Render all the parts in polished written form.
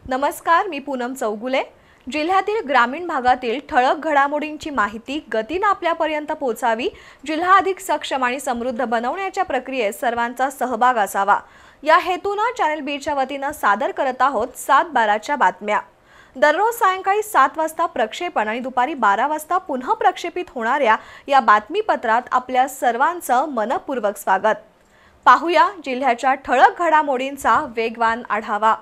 नमस्कार, मी पूनम चौगुले। जिल्ह्यातील ग्रामीण भागातील ठळक घडामोडींची माहिती गतीने आपल्यापर्यंत पोहोचावी, जिल्हा अधिक सक्षम आणि समृद्ध बनवण्याच्या प्रक्रियेत सर्वांचा सहभाग असावा या हेतूने चॅनल बीच्या वतीने सादर करत आहोत 7:12च्या बातम्या। दररोज सायंकाळी 7 वाजता प्रक्षेपण आणि दुपारी 12 वाजता पुन्हा प्रक्षेपित होणाऱ्या या बातमीपत्रात आपल्या सर्वांचं मनपूर्वक स्वागत। पाहूया जिल्ह्याच्या ठळक घडामोडींचा वेगवान आढावा।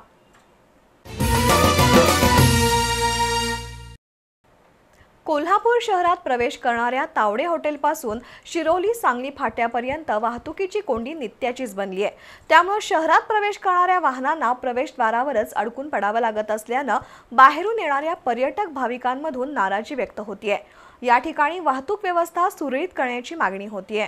कोल्हापूर शहरात प्रवेश करणाऱ्या तावडे हॉटेलपासून शिरोली सांगली फाट्यापर्यंत वाहतुकीची कोंडी नित्याचीच बनली आहे। त्यामुळे शहरात प्रवेश करणाऱ्या वाहनांना प्रवेशद्वारावरच अडकून पडावं लागत असल्याने बाहेरून येणाऱ्या पर्यटक भाविकांमधून नाराजी व्यक्त होतीये। या ठिकाणी वाहतूक व्यवस्था सुरळीत करण्याची मागणी होतीये।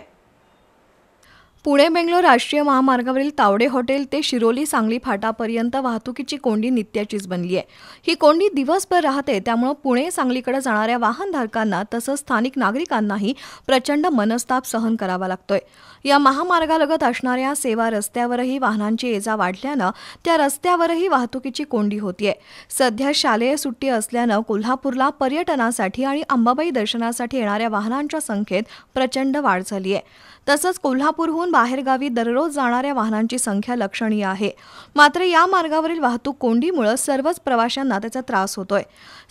पुणे बेंगलोर राष्ट्रीय महामार्गावरील तावडे हॉटेल ते शिरोली सांगली फाटापर्यंत वाहतुकीची कोंडी नित्याचीच बनली आहे। ही कोंडी दिवसभर राहते, त्यामुळे पुणे सांगलीकडे जाणाऱ्या वाहनधारकांना तसंच स्थानिक नागरिकांनाही प्रचंड मनस्ताप सहन करावा लागतोय। या महामार्गालगत असणाऱ्या सेवा रस्त्यावरही वाहनांची ये-जा वाढल्याने त्या रस्त्यावरही वाहतुकीची कोंडी होतीये। सध्या शालेय सुट्टी असल्याने कोल्हापूरला पर्यटनासाठी आणि अंबाबाई दर्शनासाठी येणाऱ्या वाहनांच्या संख्येत प्रचंड वाढ झाली आहे। तसंच कोल्हापूरहून बाहेरगावी दररोज जाणाऱ्या वाहनांची संख्या लक्षणीय आहे। मात्र या मार्गावरील वाहतूक कोंडीमुळे सर्वच प्रवाशांना त्याचा त्रास होतोय।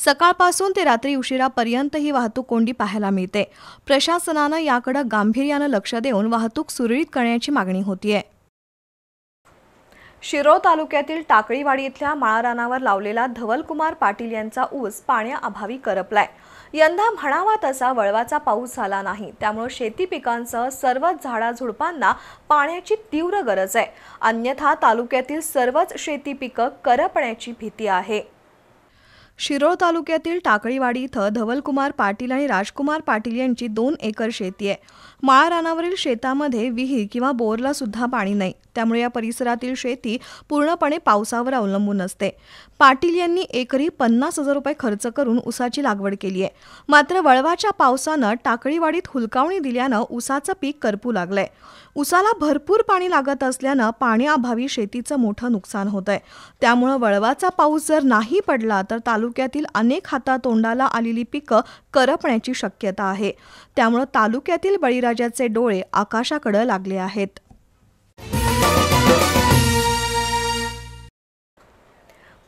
सकाळपासून ते रात्री उशिरापर्यंत ही वाहतूक कोंडी पाहायला मिळते। प्रशासनाने याकडे गांभीर्याने लक्ष देऊन वाहतूक सुरळीत करण्याची मागणी होतीये। शिरोळ तालुक्यातील टाकळीवाडी इथल्या माळरानावर लावलेला धवलकुमार पाटील यांचा ऊस पाण्याअभावी करपलाय। यंदा म्हणावा तसा वळवाचा पाऊस झाला नाही, त्यामुळे शेती पिकांसह सर्वच झाडाझुडपांना पाण्याची तीव्र गरज आहे। अन्यथा तालुक्यातील सर्वच शेती पिकं करपण्याची भीती आहे। शिरोळ तालुक्यातील टाकळीवाडी इथं धवलकुमार पाटील आणि राजकुमार पाटील यांची 2 एकर शेती आहे। माळरानावरील शेतामध्ये विहीर किंवा बोरला सुद्धा पाणी नाही, त्यामुळे या परिसरातील शेती पूर्णपणे पावसावर अवलंबून असते। पाटील यांनी एकरी 50,000 रुपये खर्च करून ऊसाची लागवड केली आहे। मात्र वळवाच्या पावसानं टाकळीवाडीत हुलकावणी दिल्यानं ऊसाचं पीक करपू लागलंय। ऊसाला भरपूर पाणी लागत असल्यानं पाण्याअभावी शेतीचं मोठं नुकसान होतंय। त्यामुळे वळवाचा पाऊस जर नाही पडला तर तालुक्यातील अनेक हातातोंडाला आलेली पिकं करपण्याची शक्यता आहे। त्यामुळे तालुक्यातील बळीराजाचे डोळे आकाशाकडे लागले आहेत।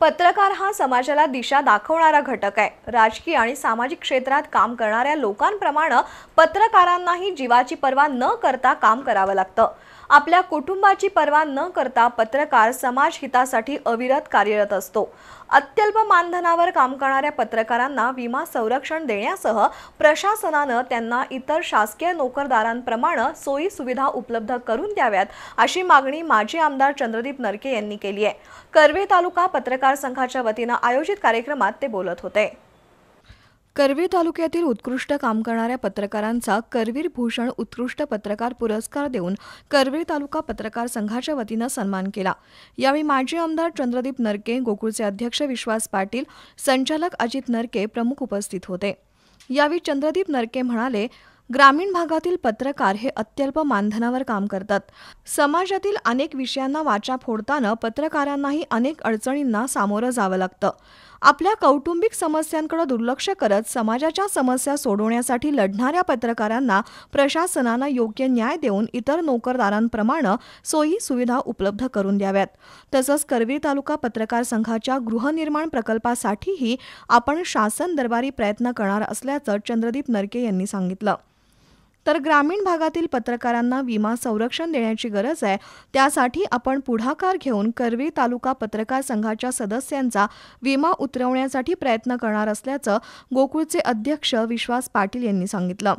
पत्रकार हा समाजाला दिशा दाखवणारा घटक आहे। राजकीय आणि सामाजिक क्षेत्रात काम करणाऱ्या लोकांप्रमाणे पत्रकारांनाही जीवाची पर्वा न करता काम करावं लागतं। आपल्या कुटुंबाची पर्वा न करता पत्रकार समाज हितासाठी अविरत कार्यरत असतो। अत्यल्प मानधनावर काम करणाऱ्या पत्रकारांना विमा संरक्षण देण्यासह प्रशासनाने त्यांना इतर शासकीय नोकरदारांप्रमाणे सोयी सुविधा उपलब्ध करून द्याव्यात, अशी मागणी माजी आमदार चंद्रदीप नरके यांनी केली आहे। करवीर तालुका पत्रकार संघाच्या वतीने आयोजित कार्यक्रमात ते बोलत होते। करवीर तालुक्यातील उत्कृष्ट काम करणाऱ्या पत्रकारांचा करवीर भूषण उत्कृष्ट पत्रकार पुरस्कार देऊन करवीर तालुका पत्रकार संघाच्या वतीने सन्मान केला। यावेळी माजी आमदार चंद्रदीप नरके, गोकुळचे अध्यक्ष विश्वास पाटील, संचालक अजित नरके प्रमुख उपस्थित होते। यावेळी चंद्रदीप नरके म्हणाले, ग्रामीण भागातील पत्रकार हे अत्यल्प मानधनावर काम करतात। समाजातील अनेक विषयांना वाचा फोडताना पत्रकारांनाही अनेक अडचणींना सामोरं जावं लागतं। आपल्या कौटुंबिक समस्यांकडे दुर्लक्ष करत समाजाच्या समस्या सोडवण्यासाठी लढणाऱ्या पत्रकारांना प्रशासनानं योग्य न्याय देऊन इतर नोकरदारांप्रमाणे सोयी सुविधा उपलब्ध करून द्याव्यात। तसंच करवीर तालुका पत्रकार संघाच्या गृहनिर्माण प्रकल्पासाठीही आपण शासन दरबारी प्रयत्न करणार असल्याचं चंद्रदीप नरके यांनी सांगितलं। तर ग्रामीण भागातील पत्रकारांना विमा संरक्षण देण्याची गरज आहे. त्यासाठी आपण पुढाकार घेऊन करवीर तालुका पत्रकार संघाच्या सदस्यांचा विमा उतरवण्यासाठी प्रयत्न करणार असल्याचं गोकुळचे अध्यक्ष विश्वास पाटील यांनी सांगितलं.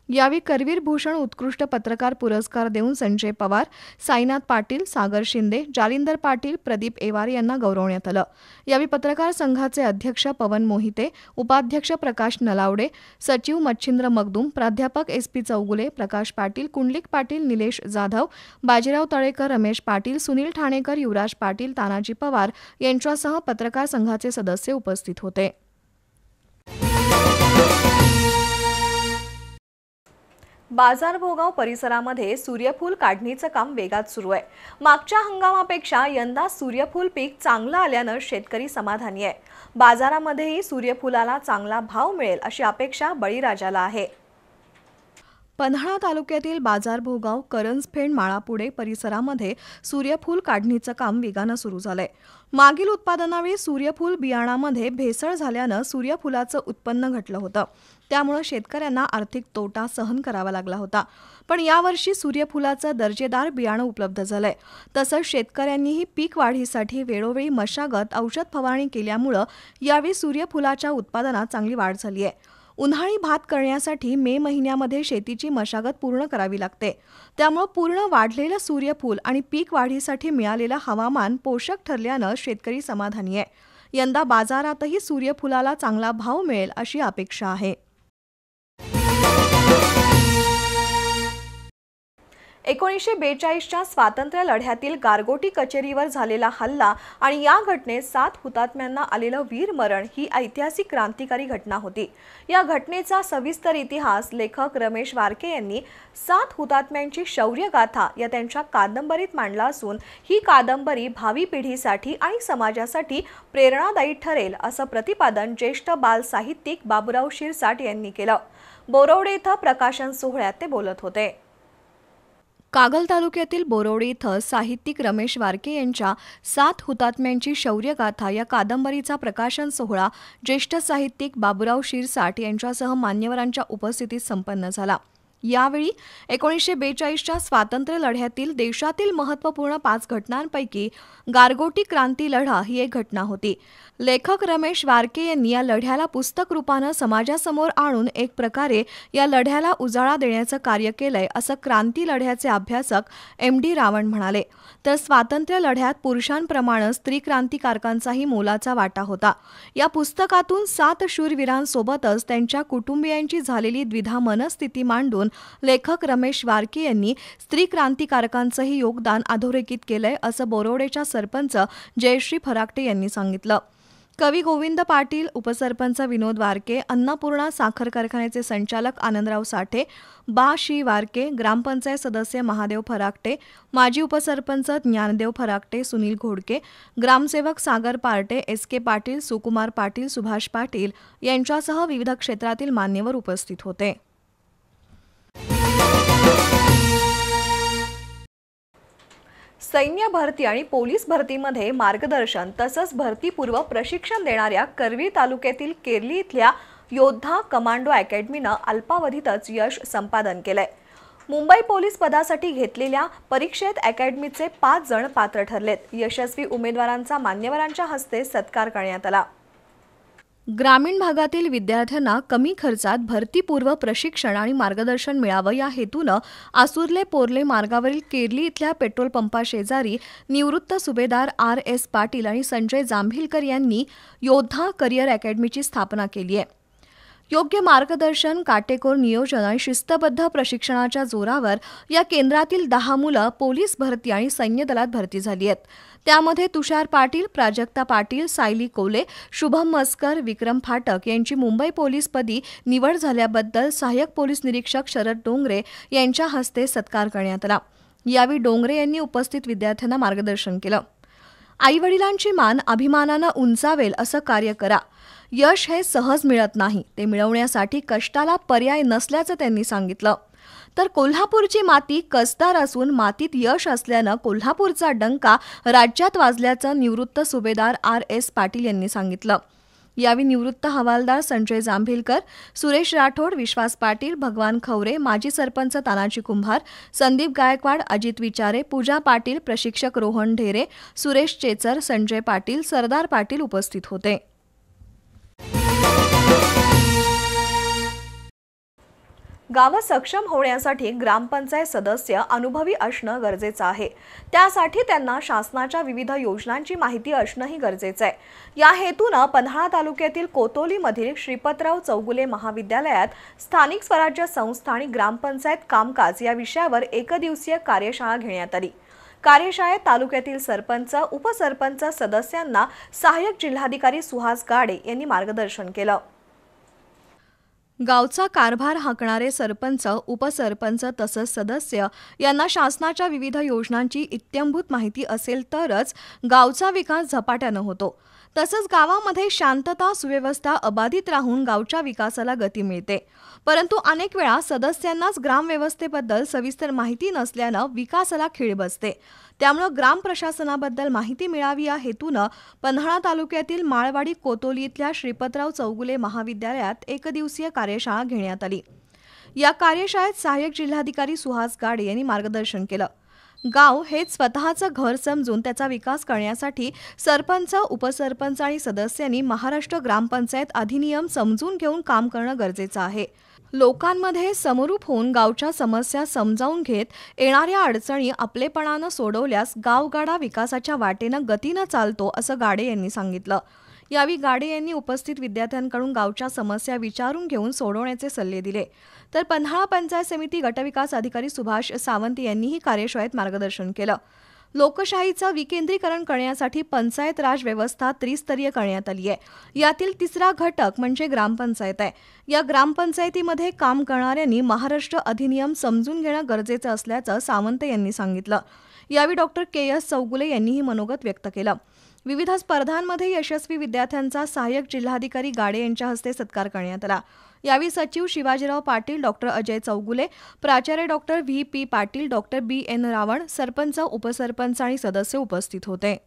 यावेळी करवीर भूषण उत्कृष्ट पत्रकार पुरस्कार देऊन संजय पवार, साईनाथ पाटील, सागर शिंदे, जालिंदर पाटील, प्रदीप एवार यांना गौरवण्यात आलं. यावेळी पत्रकार संघाचे अध्यक्ष पवन मोहिते, उपाध्यक्ष प्रकाश नलावडे, सचिव मच्छिंद्र मगदूम, प्राध्यापक SP चौगुले, प्रकाश पाटील, कुंडलिक पाटील, निलेश जाधव, बाजीराव तळेकर, रमेश पाटील, सुनील ठाणेकर, युवराज पाटील, तानाजी पवार यांच्यासह पत्रकार संघाचे सदस्य उपस्थित होते. बाजारभोगाव परिसरामध्ये सूर्यफूल काढणीचं काम वेगात सुरू आहे. मागच्या हंगामापेक्षा यंदा सूर्यफूल पीक चांगलं आल्यानं शेतकरी समाधानी आहे. बाजारामध्येही सूर्यफुलाला चांगला भाव मिळेल अशी अपेक्षा बळीराजाला आहे. पन्हाळा तालुक्यातील बाजारभोगाव, करंजफेड, माळापुढे परिसरामध्ये सूर्यफूल काढणीचं काम वेगानं सुरू झालंय. मागील उत्पादनावेळी सूर्यफूल बियाणामध्ये भेसळ झाल्यानं सूर्यफुलाचं उत्पन्न घटलं होतं. त्यामुळे शेतकऱ्यांना आर्थिक तोटा सहन करावा लागला होता. पण यावर्षी सूर्यफुलाचं दर्जेदार बियाणं उपलब्ध झालंय. तसंच शेतकऱ्यांनीही पीक वाढीसाठी वेळोवेळी मशागत, औषध फवारणी केल्यामुळं यावेळी सूर्यफुलाच्या उत्पादनात चांगली वाढ झाली आहे. उन्हाळी भात करण्यासाठी मे महिन्यामध्ये शेतीची मशागत पूर्ण करावी लागते. त्यामुळे पूर्ण वाढलेलं सूर्यफूल आणि पीक वाढीसाठी मिळालेलं हवामान पोषक ठरल्यानं शेतकरी समाधानी आहे. यंदा बाजारातही सूर्यफुलाला चांगला भाव मिळेल अशी अपेक्षा आहे. 1942च्या स्वातंत्र्य लढ्यातील गारगोटी कचेरीवर झालेला हल्ला आणि या घटनेत 7 हुतात्म्यांना आलेलं वीरमरण ही ऐतिहासिक क्रांतिकारी घटना होती. या घटनेचा सविस्तर इतिहास लेखक रमेश वारके यांनी 7 हुतात्म्यांची शौर्यगाथा या त्यांच्या कादंबरीत मांडला असून ही कादंबरी भावी पिढीसाठी आणि समाजासाठी प्रेरणादायी ठरेल असं प्रतिपादन ज्येष्ठ बाल साहित्यिक बाबूराव शिरसाट यांनी केलं. बोरवडे इथं प्रकाशन सोहळ्यात ते बोलत होते. कागल तालुक्यातील बोरवडे इथं साहित्यिक रमेश वारके यांच्या 7 हुतात्म्यांची शौर्यगाथा या कादंबरीचा प्रकाशन सोहळा ज्येष्ठ साहित्यिक बाबूराव शिरसाट यांच्यासह मान्यवरांच्या उपस्थितीत संपन्न झाला. यावेळी 1942च्या स्वातंत्र्य लढ्यातील देशातील महत्त्वपूर्ण 5 घटनांपैकी गारगोटी क्रांती लढा ही एक घटना होती. लेखक रमेश वारके यांनी या लढ्याला पुस्तक रूपानं समाजासमोर आणून एक प्रकारे या लढ्याला उजाळा देण्याचं कार्य केलंय असं क्रांती लढ्याचे अभ्यासक MD रावण म्हणाले. तर स्वातंत्र्य लढ्यात पुरुषांप्रमाणे स्त्री क्रांतिकारकांचाही मोलाचा वाटा होता. या पुस्तकातून 7 शूरवीरांसोबतच त्यांच्या कुटुंबियांची झालेली द्विधा मनस्थिती मांडून लेखक रमेश वारके यांनी स्त्री क्रांतिकारकांचंही योगदान अधोरेखित केलंय असं बोरवडेच्या सरपंच जयश्री फराकटे यांनी सांगितलं. कवी गोविंद पाटील, उपसरपंच विनोद वारके, अन्नपूर्णा साखर कारखान्याचे संचालक आनंदराव साठे, बा. शी. वारके, ग्रामपंचायत सदस्य महादेव फराकटे, माजी उपसरपंच ज्ञानदेव फराकटे, सुनील घोडके, ग्रामसेवक सागर पार्टे, SK पाटील, सुकुमार पाटील, सुभाष पाटील यांच्यासह विविध क्षेत्रातील मान्यवर उपस्थित होते. सैन्य भरती आणि पोलीस भरतीमध्ये मार्गदर्शन तसंच भरतीपूर्व प्रशिक्षण देणाऱ्या करवीर तालुक्यातील केरली इथल्या योद्धा कमांडो अकॅडमीनं अल्पावधीतच यश संपादन केलंय. मुंबई पोलीस पदासाठी घेतलेल्या परीक्षेत अकॅडमीचे 5 जण पात्र ठरलेत. यशस्वी उमेदवारांचा मान्यवरांच्या हस्ते सत्कार करण्यात आला. ग्रामीण भागातील विद्यार्थ्यांना कमी खर्चात भरतीपूर्व प्रशिक्षण आणि मार्गदर्शन मिळावं या हेतूनं आसुर्ले पोर्ले मार्गावरील केरली इथल्या पेट्रोल पंपाशेजारी निवृत्त सुभेदार RS पाटील आणि संजय जांभिलकर यांनी योद्धा करिअर अकॅडमीची स्थापना केली आहे. योग्य मार्गदर्शन, काटेकोर नियोजन आणि शिस्तबद्ध प्रशिक्षणाच्या जोरावर या केंद्रातील 10 मुलं पोलीस भरती आणि सैन्य दलात भरती झाली आहेत. त्यामध्ये तुषार पाटील, प्राजक्ता पाटील, सायली कोले, शुभम मस्कर, विक्रम फाटक यांची मुंबई पोलीसपदी निवड झाल्याबद्दल सहाय्यक पोलीस निरीक्षक शरद डोंगरे यांच्या हस्ते सत्कार करण्यात आला. यावेळी डोंगरे यांनी उपस्थित विद्यार्थ्यांना मार्गदर्शन केलं. आईवडिलांची मान अभिमानानं उंचावेल असं कार्य करा. यश हे सहज मिळत नाही, ते मिळवण्यासाठी कष्टाला पर्याय नसल्याचं त्यांनी सांगितलं. तर कोल्हापूरची माती कसदार असून मातीत यश असल्यानं कोल्हापूरचा डंका राज्यात वाजल्याचं निवृत्त सुभेदार RS पाटील यांनी सांगितलं. यावेळी निवृत्त हवालदार संजय जांभीलकर, सुरेश राठोड, विश्वास पाटील, भगवान खवरे, माजी सरपंच तानाजी कुंभार, संदीप गायकवाड, अजित विचारे, पूजा पाटील, प्रशिक्षक रोहन ढेरे, सुरेश चेचर, संजय पाटील, सरदार पाटील उपस्थित होते. गावं सक्षम होण्यासाठी ग्रामपंचायत सदस्य अनुभवी असणं गरजेचं आहे. त्यासाठी त्यांना शासनाच्या विविध योजनांची माहिती असणंही गरजेचं आहे. या हेतूनं पन्हाळा तालुक्यातील कोतोलीमधील श्रीपतराव चौगुले महाविद्यालयात स्थानिक स्वराज्य संस्था आणि ग्रामपंचायत कामकाज या विषयावर एकदिवसीय कार्यशाळा घेण्यात आली. कार्यशाळेत तालुक्यातील सरपंच, उपसरपंच सदस्यांना सहाय्यक जिल्हाधिकारी सुहास गाडे यांनी मार्गदर्शन केलं. गावचा कारभार हाकणारे सरपंच, उपसरपंच तसंच सदस्य यांना शासनाच्या विविध योजनांची इत्थंभूत माहिती असेल तरच गावचा विकास झपाट्यानं होतो. तसंच गावामध्ये शांतता, सुव्यवस्था अबाधित राहून गावच्या विकासाला गती मिळते. परंतु अनेक वेळा सदस्यांनाच ग्रामव्यवस्थेबद्दल सविस्तर माहिती नसल्यानं विकासाला खीळ बसते. त्यामुळे ग्राम प्रशासनाबद्दल माहिती मिळावी या हेतूनं पन्हाळा तालुक्यातील माळवाडी कोतोली इथल्या श्रीपतराव चौगुले महाविद्यालयात एकदिवसीय कार्यशाळा घेण्यात आली. या कार्यशाळेत सहाय्यक जिल्हाधिकारी सुहास गाडे यांनी मार्गदर्शन केलं. गाव हेच स्वतःचं घर समजून त्याचा विकास करण्यासाठी सरपंच, उपसरपंच आणि सदस्यांनी महाराष्ट्र ग्रामपंचायत अधिनियम समजून घेऊन काम करणं गरजेचं आहे. लोकांमध्ये समरूप होऊन गावच्या समस्या समजावून घेत येणाऱ्या अडचणी आपलेपणानं सोडवल्यास गावगाडा विकासाच्या वाटेनं गतीनं चालतो, असं गाडे यांनी सांगितलं. यावेळी गाडे यांनी उपस्थित विद्यार्थ्यांकडून गावच्या समस्या विचारून घेऊन सोडवण्याचे सल्ले दिले. तर पन्हाळा पंचायत समिती गटविकास अधिकारी सुभाष सावंत यांनीही कार्यशाळेत मार्गदर्शन केलं. लोकशाहीचं विकेंद्रीकरण करण्यासाठी पंचायत राज व्यवस्था त्रिस्तरीय करण्यात आली आहे. यातील तिसरा घटक म्हणजे ग्रामपंचायत आहे. या ग्रामपंचायतीमध्ये काम करणाऱ्यांनी महाराष्ट्र अधिनियम समजून घेणं गरजेचं असल्याचं सावंत यांनी सांगितलं. यावेळी डॉक्टर के.एस. चौगुले यांनीही मनोगत व्यक्त केलं. विविध स्पर्धांमध्ये यशस्वी विद्यार्थ्यांचा सहाय्यक जिल्हाधिकारी गाडे यांच्या हस्ते सत्कार करण्यात आला. यावेळी सचिव शिवाजीराव पाटील, डॉक्टर अजय चौगुले, प्राचार्य doctor V P. Patil, doctor B N. Ravan, sarpanch, उपसरपंच आणि सदस्य उपस्थित होते.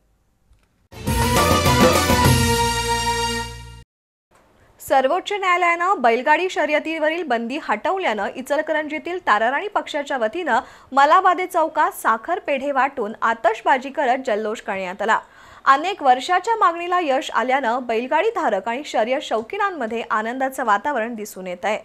सर्वोच्च न्यायालयानं बैलगाडी शर्यतीवरील बंदी हटवल्यानं इचलकरंजीतील ताराराणी पक्षाच्या वतीनं मलाबादे चौकात साखर पेढे वाटून आतषबाजी करत जल्लोष करण्यात आला. अनेक वर्षाच्या मागणीला यश आल्यानं बैलगाडी धारक आणि शर्यत शौकीनांमध्ये आनंदाचं वातावरण दिसून येत आहे.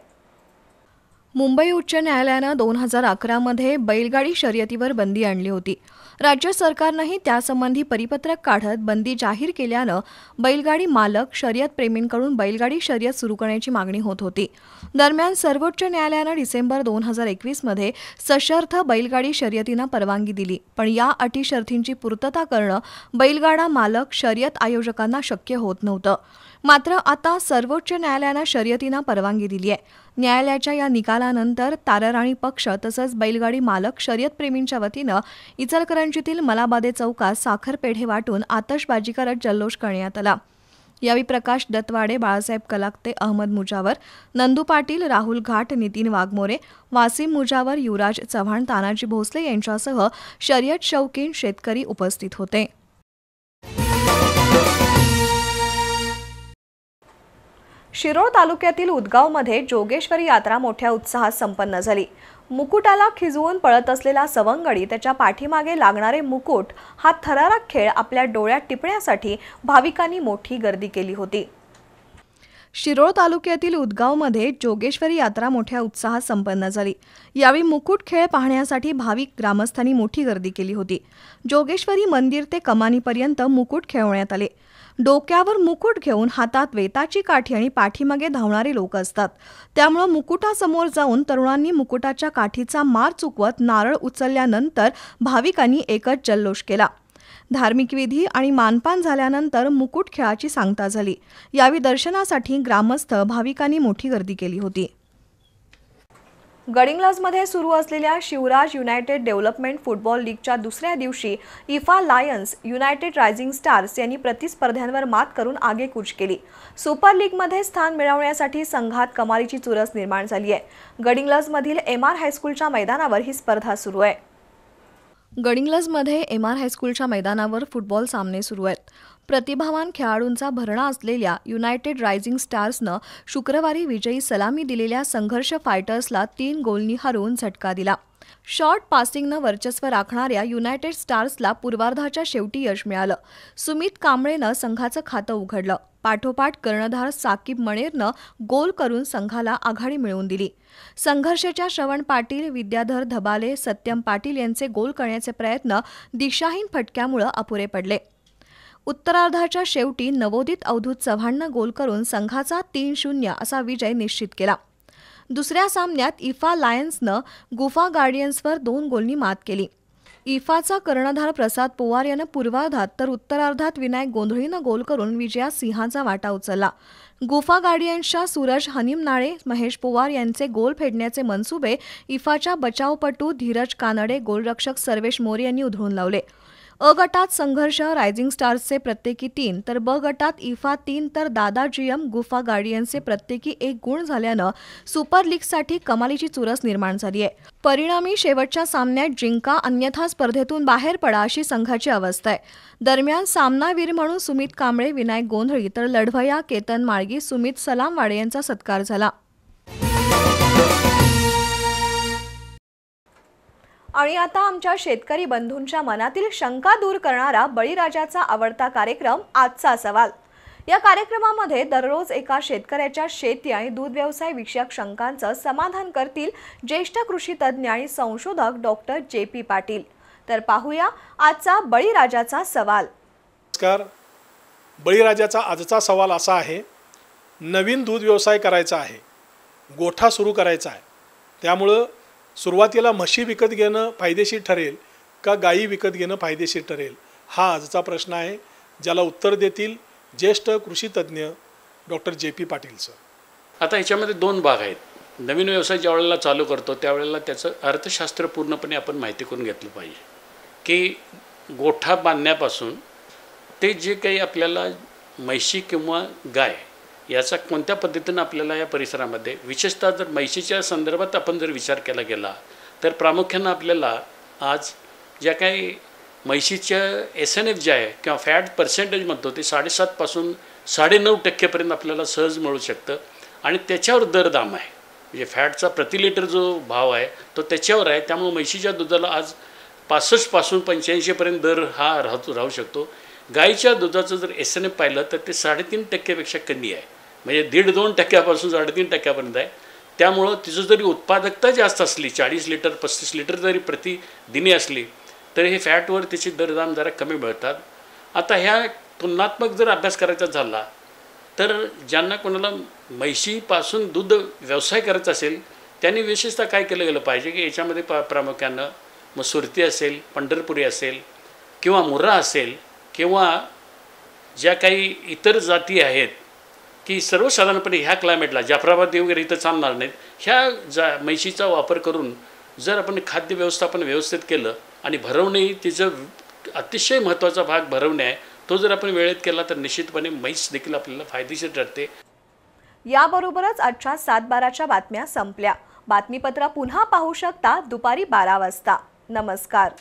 मुंबई उच्च न्यायालयानं 2011 मध्ये बैलगाडी शर्यतीवर बंदी आणली होती. राज्य सरकारनंही त्यासंबंधी परिपत्रक काढत बंदी जाहीर केल्यानं बैलगाडी मालक, शर्यत प्रेमींकडून बैलगाडी शर्यत सुरू करण्याची मागणी होत होती. दरम्यान सर्वोच्च न्यायालयानं डिसेंबर 2021 मध्ये सशर्त बैलगाडी शर्यतींना परवानगी दिली. पण या अटी शर्तींची पूर्तता करणं बैलगाडा मालक, शर्यत आयोजकांना शक्य होत नव्हतं. मात्र आता सर्वोच्च न्यायालयानं शर्यतींना परवानगी दिली आहे. न्यायालयाच्या या निकालानंतर ताराराणी पक्ष तसंच बैलगाडी मालक, शर्यतप्रेमींच्या वतीनं इचलकरंजीतील मलाबादे चौकात साखर पेढे वाटून आतषबाजी करत जल्लोष करण्यात आला. यावेळी प्रकाश दत्तवाडे, बाळासाहेब कलाकते, अहमद मुजावर, नंदू पाटील, राहुल घाट, नितीन वाघमोरे, वासिम मुजावर, युवराज चव्हाण, तानाजी भोसले यांच्यासह शर्यत शौकीन, शेतकरी उपस्थित होते. शिरोळ तालुक्यातील उदगावमध्ये जोगेश्वरी यात्रा मोठ्या उत्साहात संपन्न झाली. मुकुटाला खिजवून पळत असलेला सवंगडी, त्याच्या पाठीमागे लागणारे मुकुट हा थरारक खेळ आपल्या डोळ्यात टिपण्यासाठी भाविकांनी मोठी गर्दी केली होती. शिरोळ तालुक्यातील उदगावमध्ये जोगेश्वरी यात्रा मोठ्या उत्साहात संपन्न झाली. यावेळी मुकुट खेळ पाहण्यासाठी भाविक ग्रामस्थांनी मोठी गर्दी केली होती. जोगेश्वरी मंदिर ते कमानीपर्यंत मुकुट खेळवण्यात आले. डोक्यावर मुकुट घेऊन हातात वेताची काठी आणि पाठीमागे धावणारे लोक असतात. त्यामुळे मुकुटासमोर जाऊन तरुणांनी मुकुटाच्या काठीचा मार चुकवत नारळ उचलल्यानंतर भाविकांनी एकच जल्लोष केला. धार्मिक विधी आणि मानपान झाल्यानंतर मुकुट खेळाची सांगता झाली. यावेळी दर्शनासाठी ग्रामस्थ भाविकांनी मोठी गर्दी केली होती. गडिंग्लजमध्ये सुरू असलेल्या शिवराज युनायटेड डेव्हलपमेंट फुटबॉल लीगच्या दुसऱ्या दिवशी इफा लायन्स, युनायटेड रायझिंग स्टार्स यांनी प्रतिस्पर्ध्यांवर मात करून आगेकूच केली. सुपर लीगमध्ये स्थान मिळवण्यासाठी संघात कमालीची चुरस निर्माण झाली आहे. गडिंग्लजमधील MR हायस्कूलच्या मैदानावर ही स्पर्धा सुरू आहे. गडिंग्लजमध्ये एमआर हायस्कूलच्या मैदानावर फुटबॉल सामने सुरू आहेत. प्रतिभावान खेळाडूंचा भरणा असलेल्या युनायटेड रायझिंग स्टार्सनं शुक्रवारी विजयी सलामी दिलेल्या संघर्ष फायटर्सला 3 गोलनी हरवून झटका दिला. शॉर्ट पासिंगनं वर्चस्व राखणाऱ्या युनायटेड स्टार्सला पूर्वार्धाच्या शेवटी यश मिळालं. सुमित कांबळेनं संघाचं खातं उघडलं. पाठोपाठ कर्णधार साकिब मणेरनं गोल करून संघाला आघाडी मिळवून दिली. संघर्षाच्या श्रवण पाटील, विद्याधर धबाले, सत्यम पाटील यांचे गोल करण्याचे प्रयत्न दिशाहीन फटक्यामुळे अपुरे पडले. उत्तरार्धाच्या शेवटी नवोदित अवधूत चव्हाणनं गोल करून संघाचा 3-0 असा विजय निश्चित केला. दुसऱ्या सामन्यात इफा लायन्सनं गुफा गार्डियन्सवर 2 गोलनी मात केली. इफाचा कर्णधार प्रसाद पोवार यानं पूर्वार्धात तर उत्तरार्धात विनायक गोंधळीनं गोल करून विजयात सिंहाचा वाटा उचलला. गुफा गार्डियन्सच्या सूरज हनीमनाळे, महेश पोवार यांचे गोल फेडण्याचे मनसुबे इफाच्या बचावपटू धीरज कानडे, गोलरक्षक सर्वेश मोरे यांनी उधळून लावले. अ गटात संघर्ष रायझिंग स्टार्सचे प्रत्येकी 3 तर ब गटात इफा 3 तर दादा जीएम गुफा गार्डियन्सचे प्रत्येकी 1 गुण झाल्यानं सुपर लीगसाठी कमालीची चुरस निर्माण झाली आहे. परिणामी शेवटच्या सामन्यात जिंका अन्यथा स्पर्धेतून बाहेर पडा अशी संघाची अवस्था आहे. दरम्यान सामनावीर म्हणून सुमित कांबळे, विनायक गोंधळी तर लढवय्या केतन माळगी, सुमित सलामवाडे यांचा सत्कार झाला. आणि आता आमच्या शेतकरी बंधूंच्या मनातील शंका दूर करणारा बळीराजाचा आवडता कार्यक्रम आजचा सवाल. या कार्यक्रमामध्ये दररोज एका शेतकऱ्याच्या शेती आणि दूध व्यवसाय विषयक शंकांचं समाधान करतील ज्येष्ठ कृषी तज्ज्ञ आणि संशोधक डॉक्टर JP पाटील. तर पाहूया आजचा बळीराजाचा सवाल. नमस्कार. बळीराजाचा आजचा सवाल असा आहे, नवीन दूध व्यवसाय करायचा आहे, गोठा सुरू करायचा आहे, त्यामुळं सुरुवातीला म्हशी विकत घेणं फायदेशीर ठरेल का गायी विकत घेणं फायदेशीर ठरेल, हा आजचा प्रश्न आहे, ज्याला उत्तर देतील ज्येष्ठ कृषी तज्ज्ञ डॉक्टर JP पाटील सर. आता ह्याच्यामध्ये 2 भाग आहेत. नवीन व्यवसाय ज्या वेळेला चालू करतो त्यावेळेला त्याचं अर्थशास्त्र पूर्णपणे आपण माहिती करून घेतलं पाहिजे की गोठा बांधण्यापासून ते जे काही आपल्याला म्हशी किंवा गाय याचा कोणत्या पद्धतीनं आपल्याला या परिसरामध्ये, विशेषतः जर म्हशीच्या संदर्भात आपण जर विचार केला गेला तर प्रामुख्यानं आपल्याला आज ज्या काही म्हशीच्या SNF जे आहे किंवा फॅट पर्सेंटेज म्हणतो ते 7.5 पासून 9.5% आपल्याला सहज मिळू शकतं आणि त्याच्यावर दरदाम आहे. म्हणजे फॅटचा प्रति लिटर जो भाव आहे तो त्याच्यावर आहे. त्यामुळे म्हशीच्या दुधाला आज 65 पासून 85% दर हा राहू शकतो. गाईच्या दुधाचं जर SNF पाहिलं तर ते 3.5% कमी आहे. म्हणजे 1.5-2% 3.5% आहे. त्यामुळं तिचं जरी उत्पादकता जास्त असली 40 लिटर 35 लिटर जरी प्रतिदिनी असली तर हे फॅटवर त्याचे दरदाम जरा कमी मिळतात. आता ह्या तुलनात्मक जर अभ्यास करायचा झाला तर ज्यांना कोणाला म्हशीपासून दूध व्यवसाय करायचा असेल त्यांनी विशेषतः काय केलं गेलं पाहिजे की याच्यामध्ये प्रामुख्यानं मग सुरती असेल, पंढरपुरी असेल किंवा मुर्रा असेल किंवा ज्या काही इतर जाती आहेत की सर्वसाधारणपणे ह्या क्लायमेटला जाफराबादी वगैरे इथं चालणार नाहीत, ह्या म्हशीचा वापर करून जर आपण खाद्य व्यवस्थापन व्यवस्थित केलं आणि भरवणे तिचं अतिशय महत्त्वाचा भाग भरवणे आहे, तो जर आपण वेळेत केला तर निश्चितपणे म्हैस देखील आपल्याला फायदेशीर ठरते. याबरोबरच आजच्या 7:12च्या बातम्या संपल्या. बातमीपत्र पुन्हा पाहू शकता दुपारी 12 वाजता. नमस्कार.